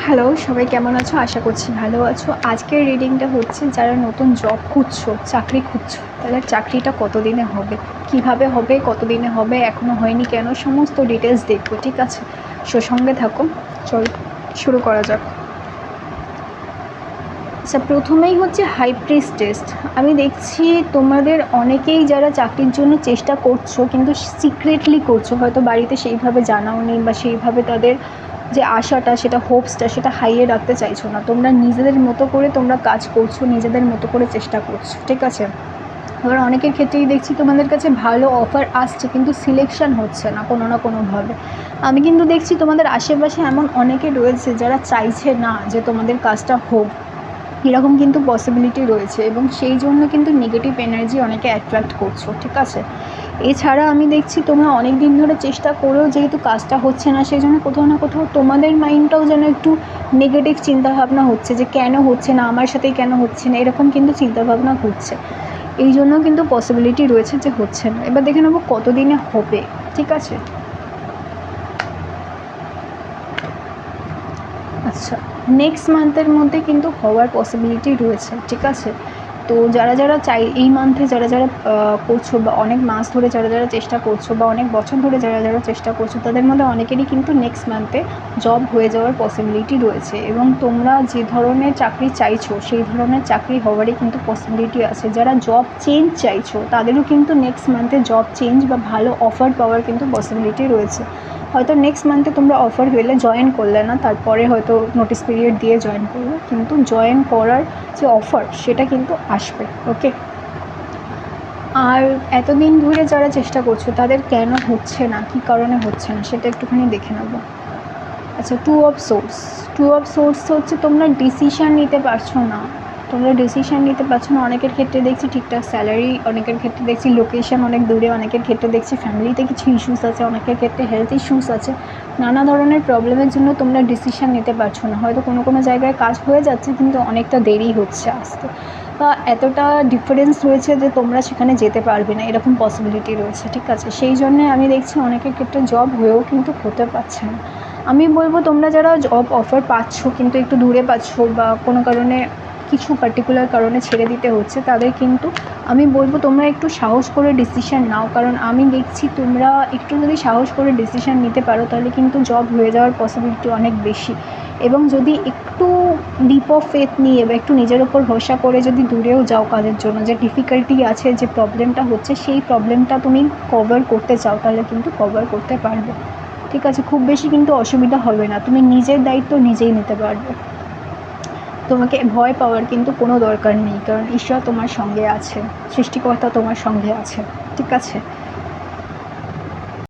Hello, সবাই কেমন আছো? আশা করছি ভালো আছো। আজকের রিডিংটা হচ্ছে যারা নতুন জব খুঁজছো, চাকরি খুঁজছো, তাদের চাকরিটা কতদিনে হবে, কিভাবে হবে, কতদিনে হবে, এখনও হয়নি কেন, সমস্ত ডিটেলস দেখবো, ঠিক আছে? সঙ্গে থাকো। চল শুরু করা যাক। আচ্ছা, প্রথমেই হচ্ছে হাই প্রিস্ট টেস্ট। আমি দেখছি তোমাদের অনেকেই যারা চাকরির জন্য চেষ্টা করছো কিন্তু সিক্রেটলি করছো, হয়তো বাড়িতে সেইভাবে জানাওনি বা সেইভাবে তাদের যে আশাটা, সেটা হোপসটা, সেটা হাইয়ে রাখতে চাইছো না। তোমরা নিজেদের মতো করে তোমরা কাজ করছো, নিজেদের মতো করে চেষ্টা করছো, ঠিক আছে? এবার অনেকের ক্ষেত্রেই দেখছি তোমাদের কাছে ভালো অফার আসছে কিন্তু সিলেকশন হচ্ছে না কোনো না কোনোভাবে। আমি কিন্তু দেখছি তোমাদের আশেপাশে এমন অনেকে রয়েছে যারা চাইছে না যে তোমাদের কাজটা হোক, এরকম কিন্তু পসিবিলিটি রয়েছে, এবং সেই জন্য কিন্তু নেগেটিভ এনার্জি অনেকে অ্যাট্রাক্ট করছো, ঠিক আছে? এছাড়া আমি দেখছি তোমরা অনেক দিন ধরে চেষ্টা করেও যেহেতু কাজটা হচ্ছে না, সেই জন্য কোথাও না কোথাও তোমাদের মাইন্ডটাও যেন একটু নেগেটিভ চিন্তাভাবনা হচ্ছে যে কেন হচ্ছে না, আমার সাথেই কেন হচ্ছে না, এরকম কিন্তু চিন্তাভাবনা ঘুরছে। এই জন্য কিন্তু পসিবিলিটি রয়েছে যে হচ্ছে না। এবার দেখে নেবো কতদিনে হবে, ঠিক আছে? আচ্ছা, নেক্সট মান্থের মধ্যে কিন্তু হওয়ার পসিবিলিটি রয়েছে, ঠিক আছে? তো যারা যারা চাই এই মান্থে যারা যারা করছো, বা অনেক মাস ধরে যারা যারা চেষ্টা করছো, বা অনেক বছর ধরে যারা যারা চেষ্টা করছো, তাদের মধ্যে অনেকেরই কিন্তু নেক্সট মান্থে জব হয়ে যাওয়ার পসিবিলিটি রয়েছে, এবং তোমরা যে ধরনের চাকরি চাইছো সেই ধরনের চাকরি হওয়ারই কিন্তু পসিবিলিটি আছে। যারা জব চেঞ্জ চাইছো তাদেরও কিন্তু নেক্সট মান্থে জব চেঞ্জ বা ভালো অফার পাওয়ার কিন্তু পসিবিলিটি রয়েছে। হয়তো নেক্সট মান্থে তোমরা অফার পেলে জয়েন করলে না, তারপরে হয়তো নোটিস পিরিয়ড দিয়ে জয়েন করবে, কিন্তু জয়েন করার যে অফার সেটা কিন্তু আসবে, ওকে? আর এতদিন ধরে যারা চেষ্টা করছো তাদের কেন হচ্ছে না, কী কারণে হচ্ছে না, সেটা একটুখানি দেখে নেবো। আচ্ছা, টু অফ সোর্স হচ্ছে তোমরা ডিসিশান নিতে পারছো না। অনেকের ক্ষেত্রে দেখছি ঠিকঠাক স্যালারি, অনেকের ক্ষেত্রে দেখছি লোকেশন অনেক দূরে, অনেকের ক্ষেত্রে দেখছি ফ্যামিলিতে কিছু ইস্যুস আছে, অনেকের ক্ষেত্রে হেলথ ইস্যুস আছে। নানা ধরনের প্রবলেমের জন্য তোমরা ডিসিশান নিতে পারছো না। হয়তো কোনো কোনো জায়গায় কাজ হয়ে যাচ্ছে কিন্তু অনেকটা দেরি হচ্ছে আসতে, বা এতটা ডিফারেন্স রয়েছে যে তোমরা সেখানে যেতে পারবে না, এরকম পসিবিলিটি রয়েছে, ঠিক আছে? সেই জন্যে আমি দেখছি অনেকের ক্ষেত্রে জব হয়েও কিন্তু হতে পারছে না। আমি বলবো তোমরা যারা জব অফার পাচ্ছ কিন্তু একটু দূরে পাচ্ছ, বা কোনো কারণে কিছু পার্টিকুলার কারণে ছেড়ে দিতে হচ্ছে, তাদের কিন্তু আমি বলবো তোমরা একটু সাহস করে ডিসিশান নাও, কারণ আমি দেখছি তোমরা একটু যদি সাহস করে ডিসিশান নিতে পারো তাহলে কিন্তু জব হয়ে যাওয়ার পসিবিলিটি অনেক বেশি। এবং যদি একটু লিপ অফ ফেথ নিয়ে বা একটু নিজের ওপর ভরসা করে যদি দূরেও যাও কাজের জন্য, যে ডিফিকাল্টি আছে, যে প্রবলেমটা হচ্ছে, সেই প্রবলেমটা তুমি কভার করতে চাও, তাহলে কিন্তু কভার করতে পারবে, ঠিক আছে? খুব বেশি কিন্তু অসুবিধা হবে না, তুমি নিজের দায়িত্ব নিজেই নিতে পারবে। তোমাকে ভয় পাওয়ার কিন্তু কোনো দরকার নেই, কারণ ঈশ্বর তোমার সঙ্গে আছে, সৃষ্টিকর্তা তোমার সঙ্গে আছে, ঠিক আছে?